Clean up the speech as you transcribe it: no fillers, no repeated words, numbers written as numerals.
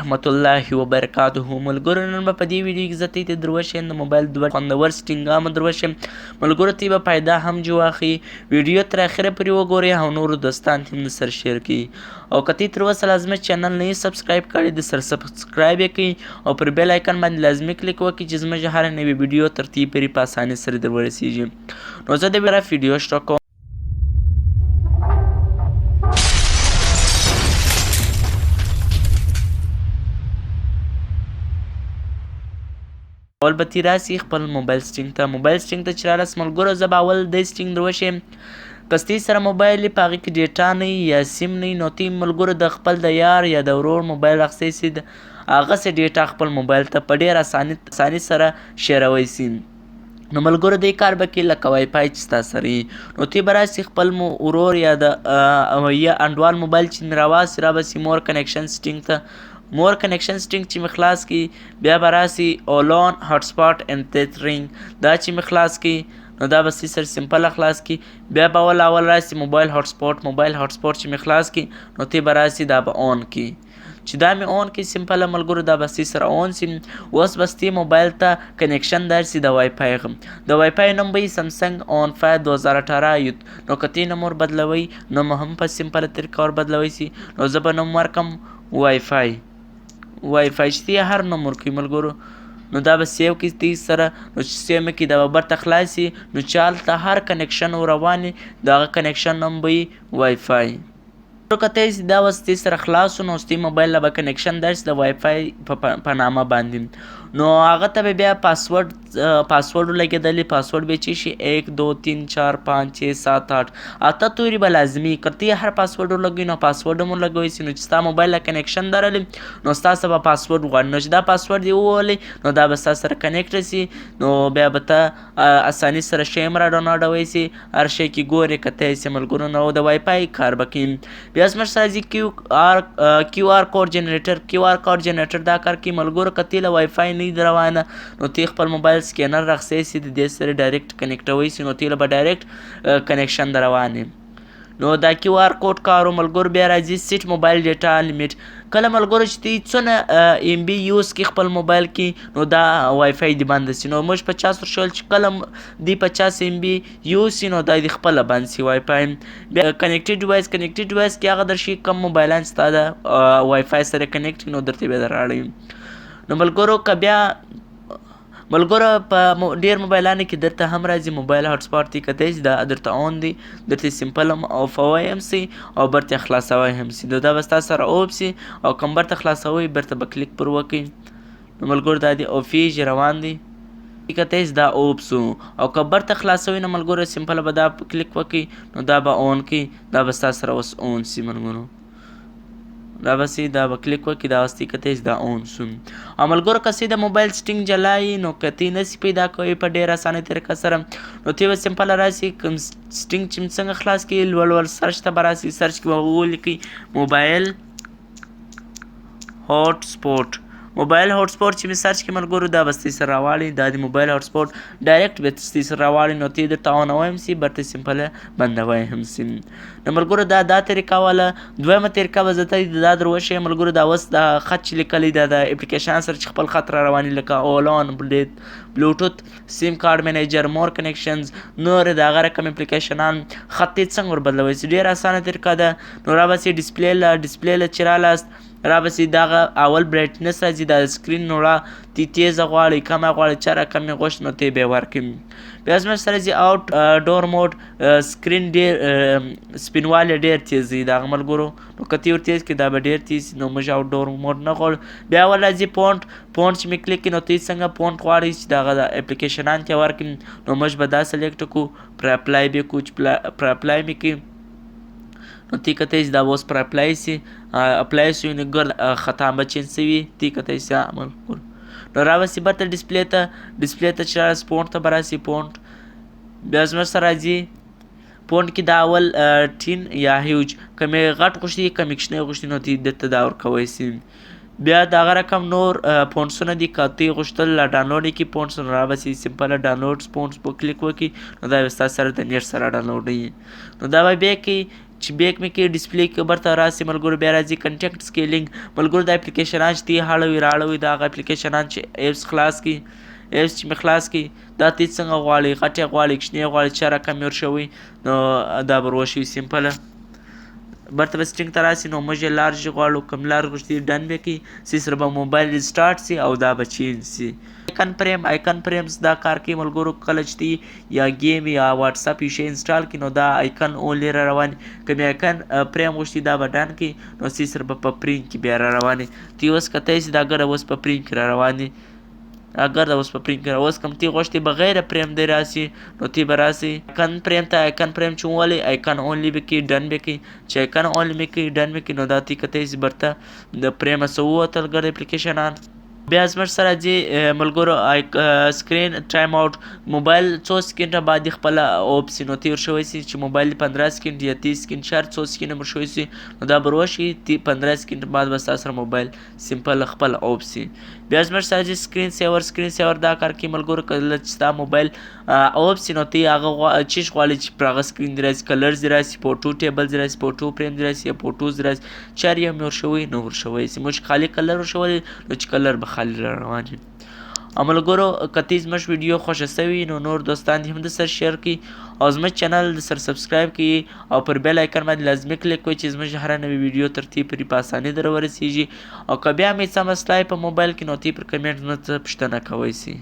ورحمت الله وبرکاته. ملګرو نن به په دې ویډیو کې زه ته دروښیم د موبایل دوه خوندور سټینګام دروښیم. ملګرو ته به پیدا هم جو اخی ویډیو تر اخره پورې وګورئ او نور دوستان هم سره شیر کړئ او کتی تر اوسه لازمه چینل نه سبسکرایب کړئ د سر سبسکرایب کړئ او پر بیل آیکن باندې لازمي کلیک وکړئ چې زموږ هر نوې ویډیو ترتیب پرې په اسانۍ سره در ورسیږي. نو زه د میرا ویډیو شروع کوم. اول به تیر راسي خپل موبایل سټینګ ته. موبایل سټینګ ته چې رالاست ملګرو زه به اول د سټینګ دروښیم. که سره موبایل یې په هغې کې ډیټا نه یا سیم نه نو تی ملګرو د خپل د یار یا د ورور موبایل اخیستی سي هغسې ډیټا خپل موبایل ته په ډېر اساني سره شیروی سي. نو ملګرو دې کار به کې لکه وای فای چې ستا سره وي نو تی به راسي خپل ورور یا د یا انډوال موبایل چې مې راواسي را به سي مور کنیکشن سټینګ ته. مور کنیکشن سټینګ چې مې خلاص کړي بیا به راسي اولون هاټ سپاټ اینډ تیترینګ دا چې مې خلاص کړي نو دا به سر سمپل خلاص کړي. بیا به اول راسي موبایل هاټ سپاټ چې مې خلاص کړي نو تی به راسي دا به اون کړي. چې دا مې اون کړي سمپل ملګرو دا به سره اون سي. اوس بس تی موبایل ته کنیکشن درسي د وای فای د وای فای نوم به یې سمسنګ اون فای 2018 یوت. نو که تی نوم ور بدلوئ نوم هم په سمپل طریقه ور بدلوی سي. نو زه به نوم ورکړم وای فای چې تی هر نوم ورکوي ملګرو نو دا به سیو کړي تی سره. نو چې سیو مې کړي دا به برته خلاصي نو چې هلته هر کنیکشن روان وي د هغه کنیکشن نوم به وي وای فای. که ته دا اوس تی سره خلاص نو اوس تی موبایل له به کنیکشن درسي د وای فای په نامه باندې. نو هغه ته به بیا پاسورډ ولګېدلی. پاسورډ به یې شي 1 2 3 4 5 6 7 8 اته توري به لازمي که هر پاسورډ ولګوي نو پاسورډ هم ولګوی سي. نو چې ستا موبایل له کنیکشن درلي نو ستاسو به پاسورډ غواړي. نو چې دا پاسورډ دې وولئ نو دا به ستا سره کنیکټ سي. نو بیا به ته اساني سره شی هم را ډاونلوډوی سي هر شی کې ګورې کتی سي ملګرو. نو د وای فای کار به کوي. بیا زموږ سره ځي کیو آر کوډ جنریټر دا کار کوي ملګرو. که تی له وای فای نه روانه نو تی خپل موبایل سکینر راخیستی سي د دې سره ډایرکټ کنیکټوی سي نو تی له به ډایرکټ کنیکشن در روان وي. نو دا کیو آر کوډ کارو ملګرو. بیا راځي سیټ موبایل ډیټا لیمیټ. کله ملګرو چې تی څونه ام بي یوز کړي خپل موبایل کې نو دا وای فای دې بند سي. نو موږ 50 ورشول چې کله دی 50 ام بي یوز سي نو دا دې خپله بند سي وای فای. بیا کنیکټډ ډیوایس کې هغه در شي کم موبایلان ستا د وای فای سره کنیکټ نو درته به در راړی. نو ملګرو که بیا ملګرو په ډېر موبایلانو کې درته هم راځي موبایل هاټ سپاټ دی کتی چې دا درته اون دی درته سمپل هم افوی هم سي او برته خلاصوی هم سي. نو دا به ستا سره اوف سي او کوم برته خلاصوی برته به کلیک پر وکړئ. نو ملګرو دا دی اوفیج روان دی کتی چې دا اوف سو او که برته خلاصوی نو ملګرو سمپل به دا کلیک وکړئ نو دا به اون کړي. دا به ستا سره اوس اون سي ملګرو. دا به سي دا به کلیک وکړي دا اوس تی کتی چې دا اون سو. او ملګرو که سی د موبایل سټینګ جلایي نو که تی نسي پیدا کوئ په ډېر اسانه طریقه سره نو تی به سمپل راسي کوم سټینګ چې څنګه خلاص کړي لول سرچ ته به راسي. سرچ کې به ولیکئ موبایل هاټ سپاټ. موبایل هاټ سپاټ چې مې سرچ کړي ملګرو دا به ستاسې سره راواړي. دا د موبایل هاټ سپاټ ډایرکټ به ستاسې سره راواړي نو تی درته اونوی هم سي برته سمپل بندوی هم سي. نو ملګرو دا طریقه واله. دویمه طریقه به زه ته دا در وښیم ملګرو. دا اوس دا خط چې لیکلی دا د اپلیکیشن سره چې خپل خط را رواني لکه اولون بلوټوت سیم کارډ منیجر مور کنیکشنز نور د هغه رقم اپلیکیشنان خط یې څنګه ور بدلوی سي. ډېره اسانه طریقه ده. نو را به سي ډسپلی له چې رالاست را به سي دغه اول برایټنس راځي د سکرین نوړه تی تیزه غواړئ کمه غواړئ چره کمې غوښت نو تی به یې ورکړئ. بیا زموږ سره ځي آوټ ډور موډ سکرین ډېر سپینوالی ډېر تیز وي د هغه ملګرو. نو که تی ور تیز کړي دا به ډېر تیز سي نو موږ آوټ ډور موډ نه غواړو. بیا ور راځي پونټ چې مې کلیک کړي نو تی څنګه پونټ غواړئ چې د هغه د اپلیکیشنان ته ورکړي نو موږ به دا سلیکټ کړو پر اپلای به کړو چې پر اپلای مې کړي نو تی کتی چې دا اوس پر اپلای سي اپلای سوی نو ګر خطا به چینج سوي تی کتی سي عمل کړو. نو را به سي برته ډسپلی ته چې راځي پونټ ته به راسي پونټ. بیا زموږ سره راځي پونټ کې دا اول ټین یا هیوج کمې غټ غوښتي کمې کوچنۍ غوښتي نو تی درته دا ورکوی سي. بیا د هغه رقم نور پونټسونه دي که تی غوښتل ډاونلوډ یې کړي پونټس را به سي سمپل ډاونلوډ پونټس په کلیک وکړي نو دا به ستاسو سره د نیټ سره ډاونلوډوي. نو دا به بیا کوي چې بیک مې کې ډسپلی کې برته راسي ملګرو. بیا راځي کنټیکټ سکیلینګ. ملګرو د اپلیکیشنان چې تی هړوي راړوي د هغه اپلیکیشنان چې ایپس خلاص کړي، ایپس چې مې خلاص کړي دا تی څنګه غواړئ، غټې غواړئ کوچنۍ غواړئ، چې رقم یې ورشوئ نو دا به وروشوي سمپله. برته به سټینګ ته راسي نو موږ یې لارج غواړو، کوم لارج غوښتي ډن به کړي، سی سره به موبایل ریسټارټ سي او دا به چینج سي. آیکن پریمز دا کار کوي ملګرو. کله چې تی یا گیم یا واتساپ یو شی انسټال کړي نو دا آیکن اونلی را رواني. که مې آیکن پریم غوښتي دا به ډن کړي نو سی سره به په پرین کې بیا را رواني. تی اوس کتی سي دا ګره اوس په پرین کې را رواني. اگر دا اوس په پرین کې اوس کوم تی غوښتي بغیر پریم دی راسي نو تی به راسي آیکن پریم ته. آیکن پریم چې وولئ آیکن اونلی به کړي ډن به کړي. چې آیکن اونلی مې کړي ډن مې کړي نو دا تی کتی سي برته د پریمه څه ووتل ګرد اپلیکیشنان. بیا زموږ سره ځي ملګرو سکرین ټایم آوټ. موبایل څو سکنډه بعد خپله اوف سي نو تی ورشوی سي چې موبایل 15 سکنډ یا 30 سکنډ شهر څو سکنډه ورشوی سي نو دا به وروشي 15 سکنډ بعد به ستا سره موبایل سمپل خپل اوف سي. بیا زموږ سره ځي سکرین سیور. سکرین سیور دا کار کوي ملګرو کله چې ستا موبایل اوف سي نو تی هغه چیش غواړي چې پر هغه سکرین دې راسي، کلرز دې راسي، فوټو ټیبل دې راسي، فوټو فریم دې راسي یا فوټوز دې راسي، چې هر یو مې ورشوی نو ورشوی سي. موږ خالي کلر ورشولی نو چې کلر به خالي را روان وي. او ملګرو که تی زموږ ویډیو خوښه سوي نو نور دوستان دې هم درسره شیر کړي او زموږ چینل درسره سبسکرایب کړي او پر بیل آیکن باندې لازمي کلیک کړئ چې زموږ هره نوې ویډیو ترتیب پرې په اسانۍ در ورسیږي. او که بیا مې څه مسله په موبایل کې نو تی پر کمنټ نه څه پوښتنه کوی سي.